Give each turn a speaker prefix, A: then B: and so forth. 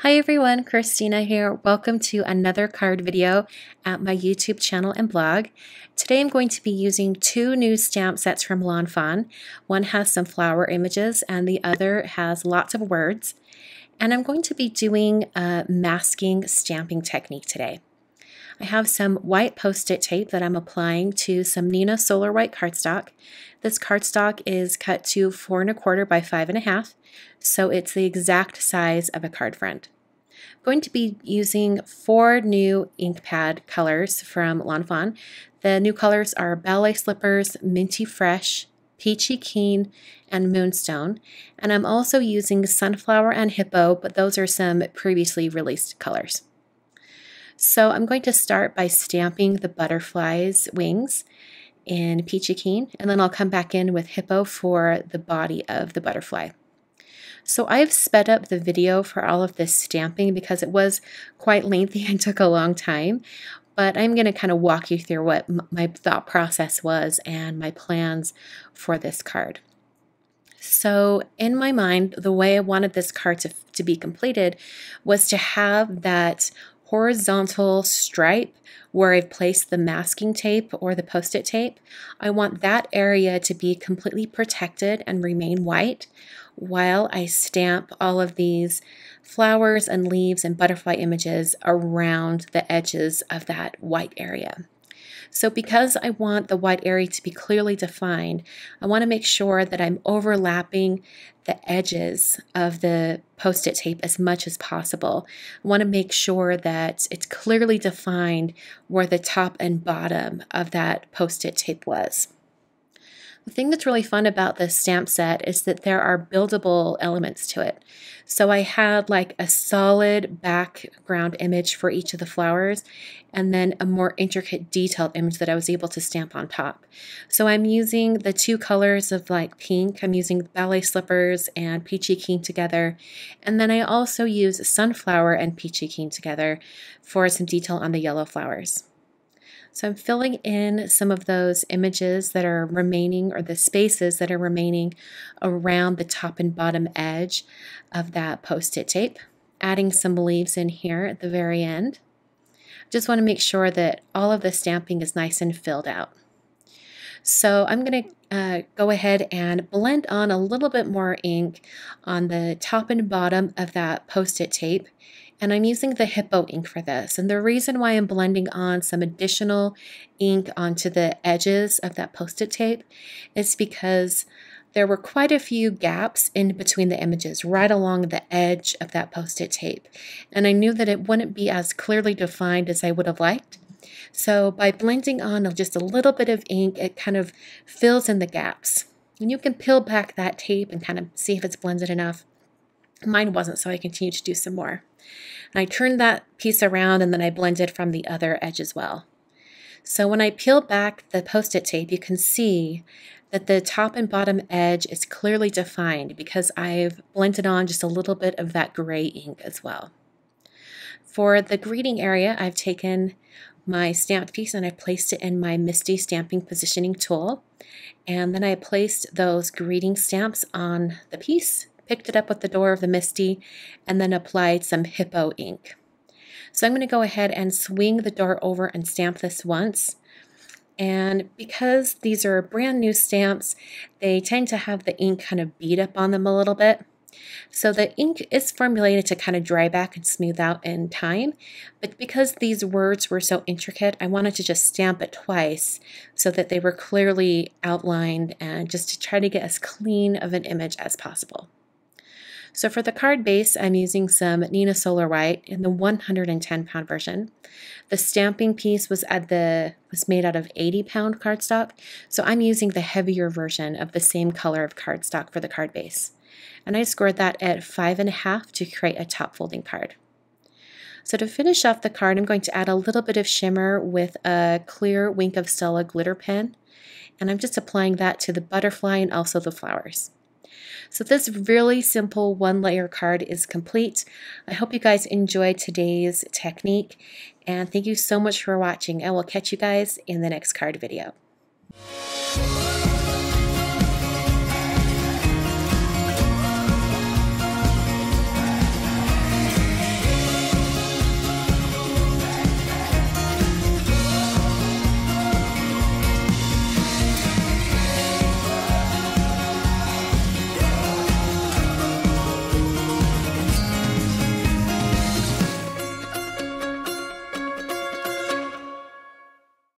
A: Hi everyone, Christina here. Welcome to another card video at my YouTube channel and blog. Today I'm going to be using two new stamp sets from Lawn Fawn. One has some flower images and the other has lots of words. And I'm going to be doing a masking stamping technique today. I have some white post-it tape that I'm applying to some Neenah Solar White cardstock. This cardstock is cut to 4 1/4 by 5 1/2, so it's the exact size of a card front. I'm going to be using 4 new ink pad colors from Lawn Fawn. The new colors are Ballet Slippers, Minty Fresh, Peachy Keen, and Moonstone. And I'm also using Sunflower and Hippo, but those are some previously released colors. So I'm going to start by stamping the butterfly's wings in Peachy Keen, and then I'll come back in with Hippo for the body of the butterfly. So I've sped up the video for all of this stamping because it was quite lengthy and took a long time, but I'm going to kind of walk you through what my thought process was and my plans for this card. So in my mind, the way I wanted this card to be completed was to have that horizontal stripe where I've placed the masking tape or the post-it tape. I want that area to be completely protected and remain white while I stamp all of these flowers and leaves and butterfly images around the edges of that white area. So because I want the white area to be clearly defined, I want to make sure that I'm overlapping the edges of the post-it tape as much as possible. I want to make sure that it's clearly defined where the top and bottom of that post-it tape was. The thing that's really fun about this stamp set is that there are buildable elements to it. So I had like a solid background image for each of the flowers and then a more intricate detailed image that I was able to stamp on top. So I'm using the two colors of like pink. I'm using Ballet Slippers and Peachy Keen together. And then I also use Sunflower and Peachy Keen together for some detail on the yellow flowers. So I'm filling in some of those images that are remaining, or the spaces that are remaining around the top and bottom edge of that post-it tape, adding some leaves in here at the very end. Just want to make sure that all of the stamping is nice and filled out. So I'm going to go ahead and blend on a little bit more ink on the top and bottom of that post-it tape. And I'm using the Hippo ink for this. And the reason why I'm blending on some additional ink onto the edges of that post-it tape is because there were quite a few gaps in between the images right along the edge of that post-it tape. And I knew that it wouldn't be as clearly defined as I would have liked. So by blending on just a little bit of ink, it kind of fills in the gaps. And you can peel back that tape and kind of see if it's blended enough. Mine wasn't, so I continued to do some more. And I turned that piece around and then I blended from the other edge as well. So when I peel back the post-it tape, you can see that the top and bottom edge is clearly defined because I've blended on just a little bit of that gray ink as well. For the greeting area, I've taken my stamped piece and I placed it in my MISTI stamping positioning tool. And then I placed those greeting stamps on the piece, picked it up with the door of the MISTI, and then applied some Hippo ink. So I'm going to go ahead and swing the door over and stamp this once. And because these are brand new stamps, they tend to have the ink kind of bead up on them a little bit. So the ink is formulated to kind of dry back and smooth out in time, but because these words were so intricate, I wanted to just stamp it twice so that they were clearly outlined and just to try to get as clean of an image as possible. So for the card base, I'm using some Neenah Solar White in the 110-pound version. The stamping piece was made out of 80-pound cardstock, so I'm using the heavier version of the same color of cardstock for the card base. And I scored that at 5 1/2 to create a top folding card. So to finish off the card, I'm going to add a little bit of shimmer with a clear Wink of Stella glitter pen, and I'm just applying that to the butterfly and also the flowers. So this really simple one-layer card is complete. I hope you guys enjoyed today's technique, and thank you so much for watching. I will catch you guys in the next card video.